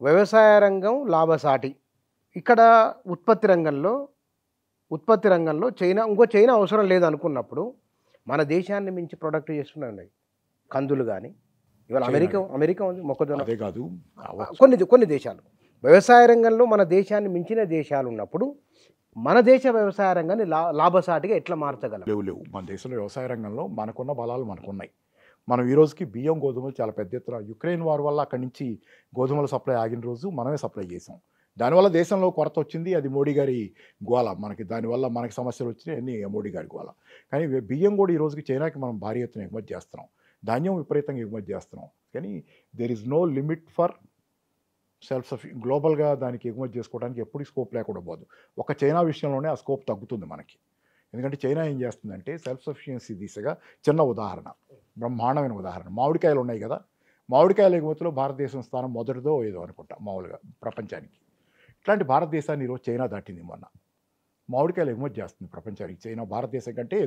వ్యవసాయ రంగం లాభసాటి. ఇక్కడ ఉత్పత్తి రంగంలో చైనా అవసరం లేదనుకున్నప్పుడు, మన దేశాన్ని మించి ప్రొడక్ట్ చేస్తున్నాయి. కందులు గానీ, ఇవాళ అమెరికా ఉంది మొక్కజొన్న. అదే కాదు, కొన్ని దేశాలు వ్యవసాయ రంగంలో మన దేశాన్ని మించిన దేశాలు ఉన్నప్పుడు, మన దేశ వ్యవసాయ రంగాన్ని లాభసాటిగా ఎట్లా మార్చగలం? లేవు. మన దేశంలో వ్యవసాయ రంగంలో మనకున్న బలాలు మనకున్నాయి. మనం ఈ రోజుకి బియ్యం, గోధుమలు చాలా పెద్ద ఎత్తున యుక్రెయిన్ వార్ వల్ల అక్కడి నుంచి గోధుమల సప్లై ఆగిన రోజు మనమే సప్లై చేసాం. దానివల్ల దేశంలో కొరత వచ్చింది. అది మోడీ గారి గోల. దానివల్ల మనకి సమస్యలు వచ్చినాయి, అన్నీ మోడీ గారి గోల. కానీ బియ్యం కూడా ఈ రోజుకి చైనాకి మనం భారీ ఎత్తున ఎగుమతి చేస్తున్నాం. ధాన్యం విపరీతంగా ఎగుమతి చేస్తున్నాం. కానీ there is no limit for self గ్లోబల్గా దానికి ఎగుమతి చేసుకోవడానికి ఎప్పుడు స్కోప్ లేకుండా పోదు. ఒక చైనా విషయంలోనే ఆ స్కోప్ తగ్గుతుంది మనకి. ఎందుకంటే చైనా ఏం చేస్తుందంటే సెల్ఫ్ సఫిషియన్సీ దిశగా చిన్న ఉదాహరణ, బ్రహ్మాండమైన ఉదాహరణ, మామిడికాయలు ఉన్నాయి కదా. మామిడికాయల ఎగుమతిలో భారతదేశం స్థానం మొదటిదో ఏదో అనుకుంటా మామూలుగా ప్రపంచానికి. ఇట్లాంటి భారతదేశాన్ని ఈరోజు చైనా దాటింది. మొన్న మామిడికాయలు ఎగుమతి చేస్తుంది ప్రపంచానికి చైనా. భారతదేశం కంటే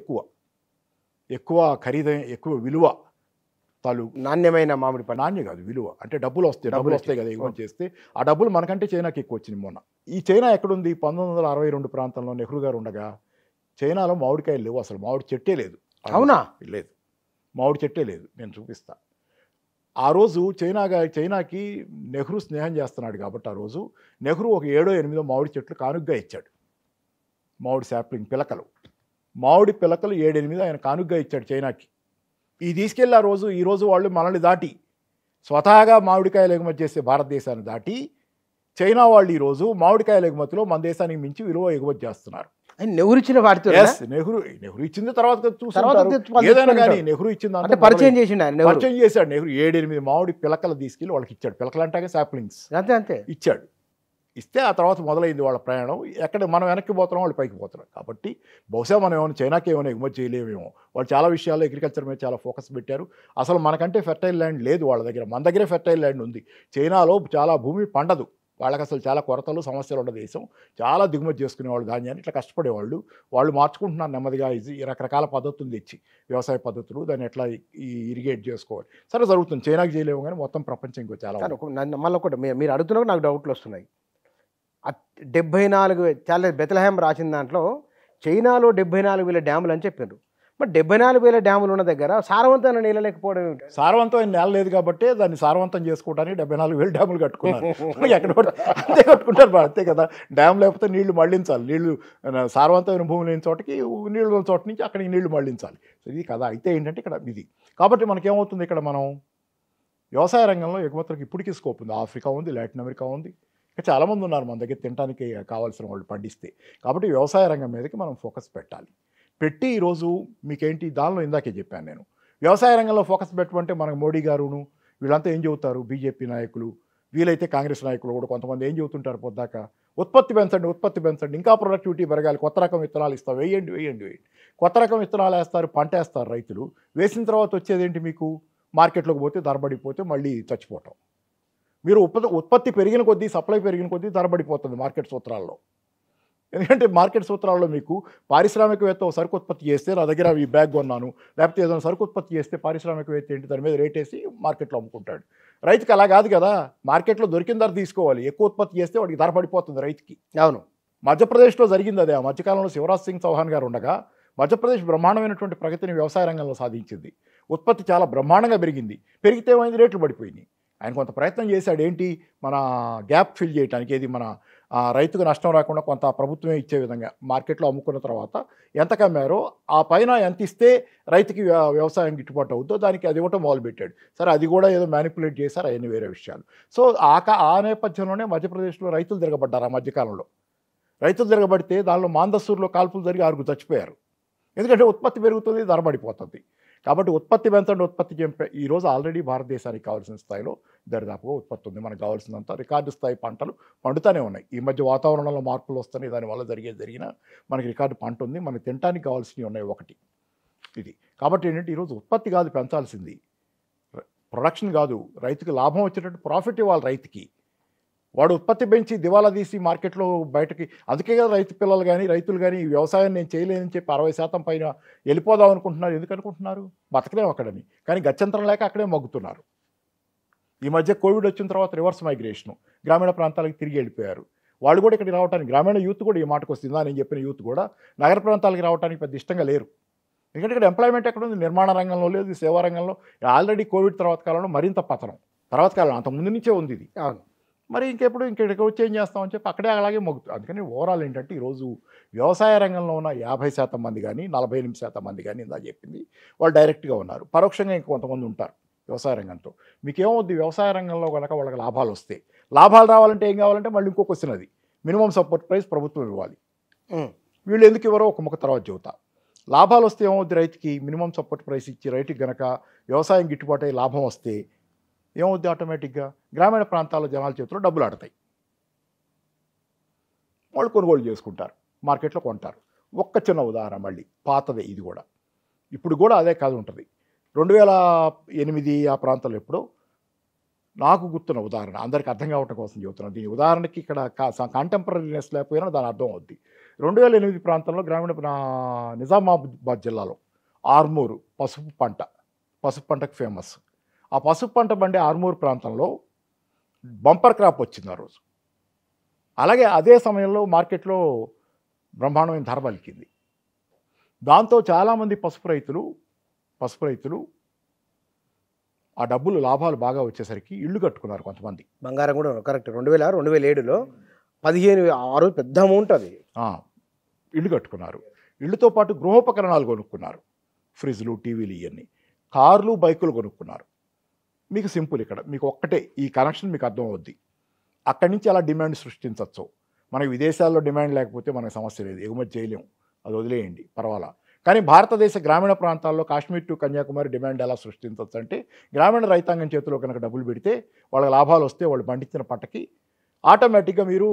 ఎక్కువ ఖరీదైన, ఎక్కువ విలువ నాణ్యమైన మామిడి పండు. నాణ్యం కాదు, విలువ. అంటే డబ్బులు వస్తాయి కదా ఎగుమతి చేస్తే. ఆ డబ్బులు మనకంటే చైనాకి ఎక్కువ వచ్చింది మొన్న. ఈ చైనా ఎక్కడుంది? 1962 ప్రాంతంలో నెహ్రూ గారు ఉండగా చైనాలో మామిడికాయలు లేవు, అసలు మామిడి చెట్టే లేదు. అవునా? లేదు, మామిడి చెట్టే లేదు. నేను చూపిస్తా. ఆ రోజు చైనాకి నెహ్రూ స్నేహం చేస్తున్నాడు కాబట్టి ఆ రోజు నెహ్రూ ఒక 7-8 మామిడి చెట్లు కానుగ్గా ఇచ్చాడు. మామిడి శాప్లింగ్ పిలకలు, మామిడి పిలకలు 7-8 ఆయన కానుగ్గా ఇచ్చాడు చైనాకి. ఈ తీసుకెళ్ళి ఈ రోజు వాళ్ళు మనల్ని దాటి స్వతహాగా మామిడికాయలు ఎగుమతి చేసే భారతదేశాన్ని దాటి చైనా వాళ్ళు ఈరోజు మామిడికాయల ఎగుమతిలో మన దేశానికి మించి విలువ ఎగుమతి చేస్తున్నారు. నెహ్రూ ఇచ్చిన వాటితో నెహ్రూ ఇచ్చింది తర్వాత ఏదైనా కానీ నెహ్రూ ఇచ్చింది పరిచయం చేశాడు. నెహ్రూ 7-8 మామిడి పిలకలు తీసుకెళ్ళి వాళ్ళకి ఇచ్చాడు. పిలకలు అంటే శాప్లింగ్స్ అంతే ఇచ్చాడు. ఇస్తే ఆ తర్వాత మొదలైంది వాళ్ళ ప్రయాణం. ఎక్కడ మనం వెనక్కి పోతున్నాం, వాళ్ళు పైకి పోతున్నారు. కాబట్టి బహుశా మనం ఏమైనా చైనాకి ఏమైనా ఎగుమతి చేయలేమేమో. వాళ్ళు చాలా విషయాల్లో అగ్రికల్చర్ మీద చాలా ఫోకస్ పెట్టారు. అసలు మనకంటే ఫెర్టైల్ ల్యాండ్ లేదు వాళ్ళ దగ్గర, మన దగ్గరే ఫెర్టైల్ ల్యాండ్ ఉంది. చైనాలో చాలా భూమి పండదు, వాళ్ళకి అసలు చాలా కొరతలు సమస్యలు ఉన్న దేశం. చాలా దిగుమతి చేసుకునేవాళ్ళు ధాన్యాన్ని, ఇట్లా కష్టపడేవాళ్ళు. వాళ్ళు మార్చుకుంటున్నారు నెమ్మదిగా. రకరకాల పద్ధతులు తెచ్చి, వ్యవసాయ పద్ధతులు, దాన్ని ఎట్లా ఇరిగేట్ చేసుకోవాలి. సరే జరుగుతుంది. చైనాకి చేయలేము కానీ మొత్తం ప్రపంచం ఇంకో చాలా. మళ్ళీ కూడా మీరు అడుగుతున్నప్పుడు నాకు డౌట్లు వస్తున్నాయి. 74 చాలా బెత్లెహేమ్ రాసిన దాంట్లో చైనాలో 74,000 డ్యాములు అని చెప్పారు. మరి 74,000 డ్యాములు ఉన్న దగ్గర సారవంతమైన నీళ్ళు లేకపోవడం ఏమిటి? సారవంతమైన నేల లేదు కాబట్టి దాన్ని సారవంతం చేసుకోవడానికి 74,000 డ్యాములు కట్టుకున్నారు. ఎక్కడ అంతే కట్టుకుంటారు, అంతే కదా. డ్యామ్ లేకపోతే నీళ్లు మళ్లించాలి. నీళ్లు సారవంతమైన భూమి లేని చోటకి, నీళ్ళు ఉన్న చోట నుంచి అక్కడికి నీళ్లు మళ్లించాలి. ఇది కదా. అయితే ఏంటంటే ఇక్కడ ఇది కాబట్టి మనకేమవుతుంది, ఇక్కడ మనం వ్యవసాయ రంగంలో ఎగుమతులకు ఇప్పటికీ స్కోప్ ఉంది. ఆఫ్రికా ఉంది, లాటిన్ అమెరికా ఉంది, చాలామంది ఉన్నారు మన దగ్గర తినడానికి కావాల్సిన వాళ్ళు పండిస్తే. కాబట్టి వ్యవసాయ రంగం మీదకి మనం ఫోకస్ పెట్టి ఈరోజు మీకేంటి దానిలో ఇందాకే చెప్పాను నేను, వ్యవసాయ రంగంలో ఫోకస్ పెట్టమంటే మనకు మోడీ గారును వీళ్ళంతా ఏం చెబుతారు, బీజేపీ నాయకులు, వీలైతే కాంగ్రెస్ నాయకులు కూడా కొంతమంది ఏం చెబుతుంటారు పొద్దాక, ఉత్పత్తి పెంచండి, ఇంకా ప్రొడక్టివిటీ పెరగాలి, కొత్త రకం విత్తనాలు ఇస్తాం, వేయండి. కొత్త రకం విత్తనాలు వేస్తారు, పంట వేస్తారు రైతులు. వేసిన తర్వాత వచ్చేదేంటి, మీకు మార్కెట్లోకి పోతే ధరబడిపోతే మళ్ళీ చచ్చిపోవటం. మీరు ఉత్పత్తి పెరిగిన కొద్దీ, సప్లై పెరిగిన కొద్దీ ధరబడిపోతుంది మార్కెట్ సూత్రాల్లో. ఎందుకంటే మార్కెట్ సూత్రాల్లో మీకు పారిశ్రామికవేత్త ఒక సరుకు ఉత్పత్తి చేస్తే నా దగ్గర ఈ బ్యాగ్ కొన్నాను, లేకపోతే ఏదైనా సరుకు ఉత్పత్తి చేస్తే పారిశ్రామికవేత్త ఏంటి దాని మీద రేట్ వేసి మార్కెట్లో అమ్ముకుంటాడు. రైతుకి అలా కాదు కదా, మార్కెట్లో దొరికిన ధర తీసుకోవాలి. ఎక్కువ ఉత్పత్తి చేస్తే వాడికి ధర పడిపోతుంది రైతుకి. అవును, మధ్యప్రదేశ్లో జరిగింది అదే. ఆ మధ్యకాలంలో శివరాజ్ సింగ్ చౌహాన్ గారు ఉండగా మధ్యప్రదేశ్ బ్రహ్మాండమైనటువంటి ప్రగతిని వ్యవసాయ రంగంలో సాధించింది. ఉత్పత్తి చాలా బ్రహ్మాండంగా పెరిగితే ఏమైంది, రేట్లు పడిపోయినాయి. ఆయన కొంత ప్రయత్నం చేశాడు, ఏంటి మన గ్యాప్ ఫిల్ చేయడానికి, ఏది మన రైతుకు నష్టం రాకుండా కొంత ప్రభుత్వమే ఇచ్చే విధంగా మార్కెట్లో అమ్ముకున్న తర్వాత ఎంత కమ్మారో ఆ పైన ఎంత ఇస్తే రైతుకి వ్యవసాయం గిట్టుబాటు అవుతుందో దానికి అది ఇవ్వటం మొదలుపెట్టాడు. సరే, అది కూడా ఏదో మ్యానిపులేట్ చేశారు, అవన్నీ వేరే విషయాలు. సో ఆ నేపథ్యంలోనే మధ్యప్రదేశ్లో రైతులు తిరగబడ్డారు. ఆ మధ్యకాలంలో రైతులు తిరగబడితే దానిలో మాందసూరులో కాల్పులు జరిగి 6 చచ్చిపోయారు. ఎందుకంటే ఉత్పత్తి పెరుగుతుంది, ధర పడిపోతుంది. కాబట్టి ఉత్పత్తి పెంచండి. ఈరోజు ఆల్రెడీ భారతదేశానికి కావాల్సిన స్థాయిలో దరిదాపుగా ఉత్పత్తి ఉంది. మనకు కావాల్సినంత రికార్డు స్థాయి పంటలు పండుతూనే ఉన్నాయి. ఈ మధ్య వాతావరణంలో మార్పులు వస్తున్నాయి, దానివల్ల జరిగిన మనకి రికార్డు పంట ఉంది. మనకి తినడానికి కావాల్సినవి ఉన్నాయి ఒకటి ఇది. కాబట్టి ఏంటంటే ఈరోజు ఉత్పత్తి కాదు పెంచాల్సింది, ప్రొడక్షన్ కాదు, రైతుకి లాభం వచ్చేటట్టు ప్రాఫిట్ ఇవ్వాలి రైతుకి. వాడు ఉత్పత్తి పెంచి దివాలా తీసి మార్కెట్లో బయటకి, అందుకే కదా రైతు పిల్లలు కానీ రైతులు కానీ ఈ వ్యవసాయం నేను చేయలేనని చెప్పి 60% పైన వెళ్ళిపోదాం అనుకుంటున్నారు. ఎందుకు అనుకుంటున్నారు, బతకలేము అక్కడని. కానీ గత్యంతరం లేక అక్కడే మగ్గుతున్నారు. ఈ మధ్య కోవిడ్ వచ్చిన తర్వాత రివర్స్ మైగ్రేషను, గ్రామీణ ప్రాంతాలకు తిరిగి వెళ్ళిపోయారు. వాళ్ళు కూడా ఇక్కడికి రావడానికి, గ్రామీణ యూత్ కూడా ఈ మాటకు వస్తుందా నేను చెప్పిన యూత్ కూడా నగర ప్రాంతాలకు రావడానికి పెద్ద ఇష్టంగా లేరు. ఎందుకంటే ఇక్కడ ఎంప్లాయ్మెంట్ ఎక్కడ ఉంది? నిర్మాణ రంగంలో లేదు, సేవా రంగంలో. ఆల్రెడీ కోవిడ్ తర్వాత కాలంలో మరింత పతనం, తర్వాత కాలం అంత ముందు నుంచే ఉంది ఇది. అవును. మరి ఇంకెప్పుడు ఇంకెక్కడికి వచ్చి ఏం చేస్తామని చెప్పి అక్కడే అలాగే మొగ్గుతుంది. అందుకని ఓవరాల్ ఏంటంటే ఈరోజు వ్యవసాయ రంగంలో ఉన్న 50% మంది కానీ 48% మంది కానీ ఇందా చెప్పింది వాళ్ళు డైరెక్ట్గా ఉన్నారు. పరోక్షంగా ఇంకొంతమంది ఉంటారు వ్యవసాయ రంగంతో. మీకేమవుద్ది? వ్యవసాయ రంగంలో కనుక వాళ్ళకి లాభాలు వస్తాయి. లాభాలు రావాలంటే ఏం కావాలంటే మళ్ళీ ఇంకో క్వశ్చన్, అది మినిమం సపోర్ట్ ప్రైస్ ప్రభుత్వం ఇవ్వాలి. వీళ్ళు ఎందుకు ఇవ్వరో ఒక ముఖ తర్వాత చెబుతా. లాభాలు వస్తే ఏమవుద్ది? రైతుకి మినిమం సపోర్ట్ ప్రైస్ ఇచ్చి రైతుకి గనక వ్యవసాయం గిట్టుబాటు అయ్యి లాభం వస్తే ఏమవుద్ది? ఆటోమేటిక్గా గ్రామీణ ప్రాంతాల జనాల చేతిలో డబ్బులు ఆడతాయి, వాళ్ళు కొనుగోలు చేసుకుంటారు, మార్కెట్లో కొంటారు. ఒక్క చిన్న ఉదాహరణ, మళ్ళీ పాతదే ఇది కూడా, ఇప్పుడు కూడా అదే కాదు ఉంటుంది. 2008 ఆ ప్రాంతంలో ఎప్పుడో నాకు గుర్తున్న ఉదాహరణ, అందరికీ అర్థం కావటం కోసం చెబుతున్నాను. దీని ఉదాహరణకి ఇక్కడ కాంటెంపరీనెస్ లేకపోయినా దాని అర్థం అవుద్ది. 2008 ప్రాంతంలో నిజామాబాద్ జిల్లాలో ఆర్మూరు పసుపు పంటకు ఫేమస్. ఆ పసుపు పంట బండి ఆర్మూరు ప్రాంతంలో బంపర్ క్రాప్ వచ్చింది ఆ రోజు. అలాగే అదే సమయంలో మార్కెట్లో బ్రహ్మాండమైన ధర పలికింది. దాంతో చాలామంది పసుపు రైతులు ఆ డబ్బులు లాభాలు బాగా వచ్చేసరికి ఇళ్ళు కట్టుకున్నారు. కొంతమంది బంగారం కూడా కరెక్ట్. 2007లో 15 పెద్ద అమౌంట్ అది. ఇళ్ళు కట్టుకున్నారు. ఇళ్ళతో పాటు గృహోపకరణాలు కొనుక్కున్నారు, ఫ్రిడ్జ్లు, టీవీలు, ఇవన్నీ, కార్లు, బైకులు కొనుక్కున్నారు. మీకు సింపుల్, ఇక్కడ మీకు ఒక్కటే ఈ కనెక్షన్ మీకు అర్థం అవుద్ది. అక్కడి నుంచి అలా డిమాండ్ సృష్టించవచ్చు. మనకి విదేశాల్లో డిమాండ్ లేకపోతే మనకు సమస్య లేదు, ఎగుమతి చేయలేము, అది వదిలేయండి, పర్వాలా. కానీ భారతదేశ గ్రామీణ ప్రాంతాల్లో కాశ్మీర్ టు కన్యాకుమారి డిమాండ్ ఎలా సృష్టించవచ్చు అంటే, గ్రామీణ రైతాంగం చేతిలో కనుక డబ్బులు పెడితే వాళ్ళకి లాభాలు వస్తే వాళ్ళు పండించిన పంటకి ఆటోమేటిక్గా మీరు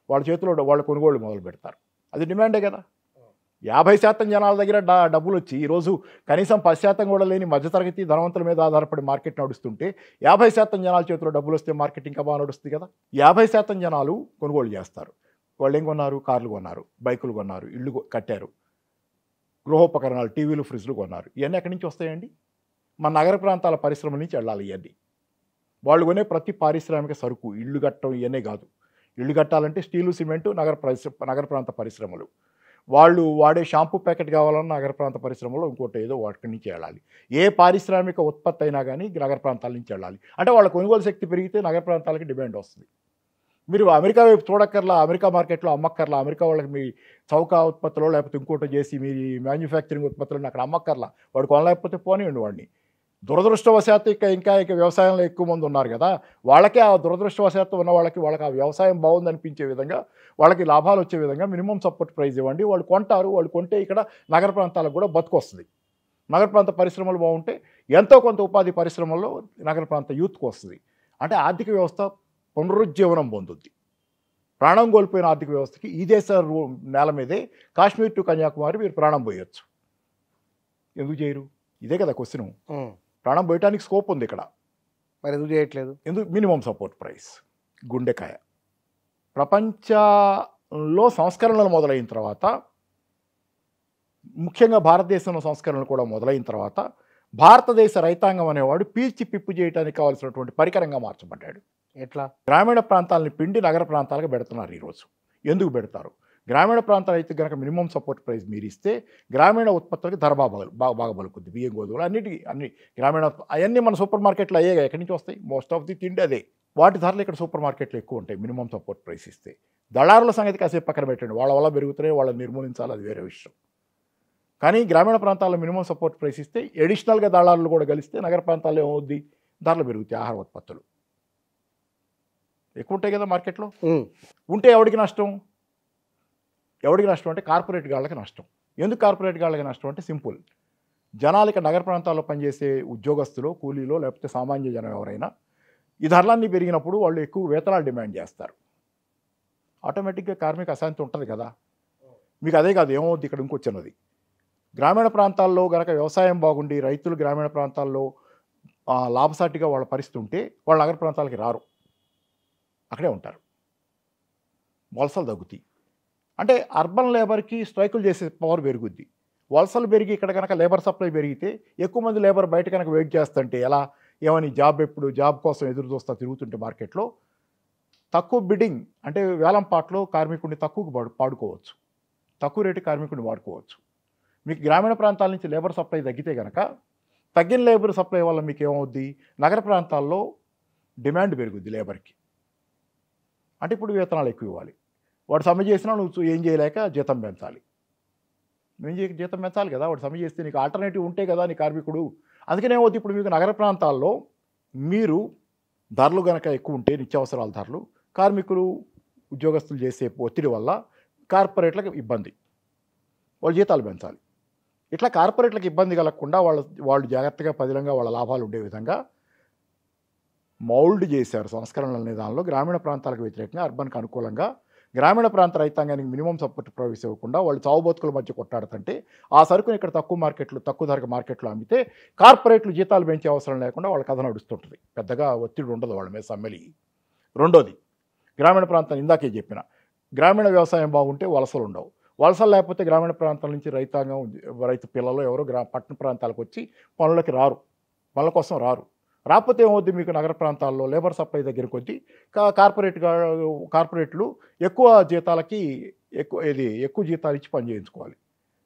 వాళ్ళ చేతిలో వాళ్ళు కొనుగోలు మొదలు పెడతారు. అది డిమాండే కదా. 50% జనాల దగ్గర డబ్బులు వచ్చి ఈరోజు కనీసం 10% కూడా లేని మధ్యతరగతి ధనవంతుల మీద ఆధారపడి మార్కెట్ నడుస్తుంటే 50% జనాల చేతిలో డబ్బులు వస్తే మార్కెట్ ఇంకా బాగా నడుస్తుంది కదా. 50% జనాలు కొనుగోలు చేస్తారు. వాళ్ళు ఏం కొన్నారు? కార్లు కొన్నారు, బైకులు కొన్నారు, ఇళ్ళు కట్టారు, గృహోపకరణాలు, టీవీలు, ఫ్రిడ్జ్లు కొన్నారు. ఇవన్నీ ఎక్కడి నుంచి వస్తాయండి? మన నగర ప్రాంతాల పరిశ్రమల నుంచి వెళ్ళాలి. ఇవన్నీ వాళ్ళు కొనే ప్రతి పారిశ్రామిక సరుకు, ఇళ్ళు కట్టడం ఇవన్నీ కాదు. ఇళ్ళు కట్టాలంటే స్టీలు, సిమెంటు, నగర ప్రాంత పరిశ్రమలు. వాళ్ళు వాడే షాంపూ ప్యాకెట్ కావాలన్నా నగర ప్రాంత పరిశ్రమలో ఇంకోటి ఏదో వాటి నుంచి వెళ్ళాలి. ఏ పారిశ్రామిక ఉత్పత్తి అయినా కానీ నగర ప్రాంతాల నుంచి వెళ్ళాలి. అంటే వాళ్ళ కొనుగోలు శక్తి పెరిగితే నగర ప్రాంతాలకి డిమాండ్ వస్తుంది. మీరు అమెరికా వైపు చూడక్కర్లా, అమెరికా మార్కెట్లో అమ్మక్కర్లా, అమెరికా వాళ్ళకి మీ చౌక ఉత్పత్తులు లేకపోతే ఇంకోటి చేసి మీ మ్యానుఫ్యాక్చరింగ్ ఉత్పత్తులను అక్కడ అమ్మక్కర్లా. వాడు కొనలేకపోతే పోనీయండి వాడిని. దురదృష్టవశాత్తు ఇంకా వ్యవసాయంలో ఎక్కువ మంది ఉన్నారు కదా, వాళ్ళకే ఆ దురదృష్టవశాత్తు ఉన్న వాళ్ళకి ఆ వ్యవసాయం బాగుంది అనిపించే విధంగా, వాళ్ళకి లాభాలు వచ్చే విధంగా మినిమం సపోర్ట్ ప్రైస్ ఇవ్వండి. వాళ్ళు కొంటారు. వాళ్ళు కొంటే ఇక్కడ నగర ప్రాంతాలకు కూడా బతుకు వస్తుంది. నగర ప్రాంత పరిశ్రమలు బాగుంటే ఎంతో కొంత ఉపాధి పరిశ్రమల్లో నగర ప్రాంత యూత్కి వస్తుంది. అంటే ఆర్థిక వ్యవస్థ పునరుజ్జీవనం పొందుద్ది. ప్రాణం కోల్పోయిన ఆర్థిక వ్యవస్థకి ఈ దేశ నేల మీదే కాశ్మీర్ టు కన్యాకుమారి మీరు ప్రాణం పోయొచ్చు. ఎందుకు చేయరు? ఇదే కదా క్వశ్చన్. ప్రాణం పోయటానికి స్కోప్ ఉంది ఇక్కడ, మరి ఎందుకు చేయట్లేదు? ఎందుకు? మినిమం సపోర్ట్ ప్రైస్ గుండెకాయ. ప్రపంచంలో సంస్కరణలు మొదలైన తర్వాత, ముఖ్యంగా భారతదేశంలో సంస్కరణలు కూడా మొదలైన తర్వాత, భారతదేశ రైతాంగం అనేవాడు పీల్చి పిప్పు చేయడానికి కావాల్సినటువంటి పరికరంగా మార్చబడ్డాడు. ఎట్లా? గ్రామీణ ప్రాంతాలని పిండి నగర ప్రాంతాలకు పెడుతున్నారు ఈరోజు. ఎందుకు పెడతారు? గ్రామీణ ప్రాంతాలు అయితే కనుక మినిమం సపోర్ట్ ప్రైస్ మీరు ఇస్తే గ్రామీణ ఉత్పత్తులకి ధర బాగా పలుకుద్ది. బియ్యం, గోధుమలు, అన్ని గ్రామీణ అవన్నీ మన సూపర్ మార్కెట్లో అయ్యే ఎక్కడి నుంచి వస్తాయి? మోస్ట్ ఆఫ్ ది తిండి అదే. వాటి ధరలు ఇక్కడ సూపర్ మార్కెట్లో ఎక్కువ ఉంటాయి మినిమం సపోర్ట్ ప్రైస్ ఇస్తే. దళారుల సంగతి కాసేపు పక్కన పెట్టండి, వాళ్ళ వల్ల పెరుగుతున్నాయి, వాళ్ళని నిర్మూలించాలి, అది వేరే విషయం. కానీ గ్రామీణ ప్రాంతాల్లో మినిమం సపోర్ట్ ప్రైస్ ఇస్తే ఎడిషనల్గా దళారులు కూడా కలిస్తే నగర ప్రాంతాల్లో ఏమవుద్ది? ధరలు పెరుగుతాయి. ఆహార ఉత్పత్తులు ఎక్కువ ఉంటాయి కదా మార్కెట్లో. ఉంటే ఎవరికి నష్టం? అంటే కార్పొరేట్ గాళ్ళకి నష్టం. ఎందుకు కార్పొరేట్ గాళ్ళకి నష్టం అంటే సింపుల్. జనాలకి నగర ప్రాంతాల్లో పనిచేసే ఉద్యోగస్తులు, కూలీలో, లేకపోతే సామాన్య జనం ఎవరైనా ఈ ధరలన్నీ పెరిగినప్పుడు వాళ్ళు ఎక్కువ వేతనాలు డిమాండ్ చేస్తారు. ఆటోమేటిక్గా కార్మిక అశాంతి ఉంటుంది కదా. మీకు అదే కాదు, ఏమవుద్ది ఇక్కడ ఇంకొచ్చినది, గ్రామీణ ప్రాంతాల్లో గనక వ్యవసాయం బాగుండి రైతులు గ్రామీణ ప్రాంతాల్లో లాభసాటిగా వాళ్ళ పరిస్థితి ఉంటే వాళ్ళు నగర ప్రాంతాలకి రారు, అక్కడే ఉంటారు. వలసలు తగ్గుతాయి. అంటే అర్బన్ లేబర్కి స్ట్రైకులు చేసే పవర్ పెరుగుద్ది. వలసలు పెరిగి ఇక్కడ కనుక లేబర్ సప్లై పెరిగితే ఎక్కువ మంది లేబర్ బయట కనుక వెయిట్ చేస్తుంటే ఎలా? ఏమని జాబ్ కోసం ఎదురు చూస్తా తిరుగుతుంటే మార్కెట్లో తక్కువ బిడ్డింగ్ అంటే వేలం పాటలో కార్మికుడిని తక్కువకు పాడుకోవచ్చు, తక్కువ రేటు కార్మికుడిని వాడుకోవచ్చు. మీకు గ్రామీణ ప్రాంతాల నుంచి లేబర్ సప్లై తగ్గితే కనుక తగ్గిన లేబర్ సప్లై వల్ల మీకు ఏమవుద్ది, నగర ప్రాంతాల్లో డిమాండ్ పెరుగుద్ది లేబర్కి. అంటే ఇప్పుడు వేతనాలు ఎక్కువ ఇవ్వాలి, వాడు సమ్మె చేసినా నువ్వు ఏం చేయలేక జీతం పెంచాలి, జీతం పెంచాలి కదా, వాడు సమ్మె చేస్తే నీకు ఆల్టర్నేటివ్ ఉంటే కదా నీ కార్మికుడు. అందుకనే ఏమవుతుంది, ఇప్పుడు మీకు నగర ప్రాంతాల్లో మీరు ధరలు కనుక ఎక్కువ ఉంటే నిత్యావసరాల ధరలు, కార్మికులు ఉద్యోగస్తులు చేసే ఒత్తిడి వల్ల కార్పొరేట్లకు ఇబ్బంది, వాళ్ళు జీతాలు పెంచాలి. ఇట్లా కార్పొరేట్లకు ఇబ్బంది కలగకుండా వాళ్ళు జాగ్రత్తగా పదిలంగా వాళ్ళ లాభాలు ఉండే విధంగా మౌల్డ్ చేశారు సంస్కరణల నిదానంలో. గ్రామీణ ప్రాంతాలకు వ్యతిరేకంగా అర్బన్కి అనుకూలంగా గ్రామీణ ప్రాంత రైతాంగానికి మినిమం సపోర్ట్ ప్రొవైస్ ఇవ్వకుండా వాళ్ళు చావుబతుకుల మధ్య కొట్టాడుతుంటే ఆ సరుకుని ఇక్కడ తక్కువ ధరకు మార్కెట్లో అమ్మితే కార్పొరేట్లు జీతాలు పెంచే అవసరం లేకుండా వాళ్ళ కథ నడుస్తుంటుంది, పెద్దగా ఒత్తిడి ఉండదు వాళ్ళ మీద సమ్మెలి. రెండోది, గ్రామీణ ప్రాంతం ఇందాకే చెప్పిన గ్రామీణ వ్యవసాయం బాగుంటే వలసలు ఉండవు, వలసలు లేకపోతే గ్రామీణ ప్రాంతాల నుంచి రైతు పిల్లలు ఎవరో పట్టణ ప్రాంతాలకు వచ్చి పనుల కోసం రారు. రాకపోతే ఏమవుద్ది, మీకు నగర ప్రాంతాల్లో లేబర్ సప్లై దగ్గరికి వచ్చి కార్పొరేట్లు ఎక్కువ జీతాలకి ఎక్కువ జీతాలు ఇచ్చి పని చేయించుకోవాలి.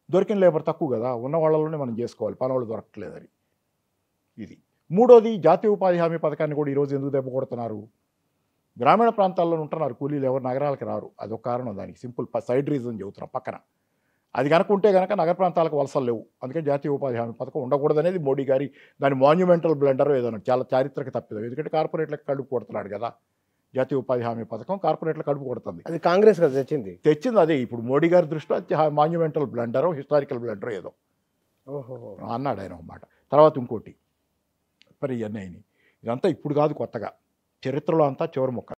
దొరికిన లేబర్ తక్కువ కదా, ఉన్న వాళ్ళలోనే మనం చేసుకోవాలి, పని వాళ్ళు దొరకట్లేదని. ఇది మూడోది, జాతీయ ఉపాధి హామీ పథకాన్ని కూడా ఈరోజు ఎందుకు దెబ్బ కొడుతున్నారు, గ్రామీణ ప్రాంతాల్లో ఉంటున్నారు కూలీలు, ఎవరు నగరాలకు రారు, అదొక కారణం. దానికి సింపుల్ సైడ్ రీజన్ చెబుతున్నాం పక్కన. అది కనుక ఉంటే కనుక నగర ప్రాంతాలకు వలసలు లేవు. అందుకని జాతీయ ఉపాధి హామీ పథకం ఉండకూడదు అనేది మోడీ గారి దాని మాన్యుమెంటల్ బ్లండర్ ఏదైనా చాలా చారిత్రక తప్పిదం. ఎందుకంటే కార్పొరేట్లకు కడుపు కొడుతున్నాడు కదా జాతీయ ఉపాధి హామీ పథకం, కార్పొరేట్లకు కడుపు కొడుతుంది. అది కాంగ్రెస్ కదా తెచ్చింది అదే. ఇప్పుడు మోడీ గారి దృష్టిలో మాన్యుమెంటల్ బ్లండరో హిస్టారికల్ బ్లండరో ఏదో అన్నాడు ఆయన ఒక మాట. తర్వాత ఇంకోటి, మరి ఇవన్నీ ఇదంతా ఇప్పుడు కాదు, కొత్తగా చరిత్రలో అంతా చివరి మొక్క.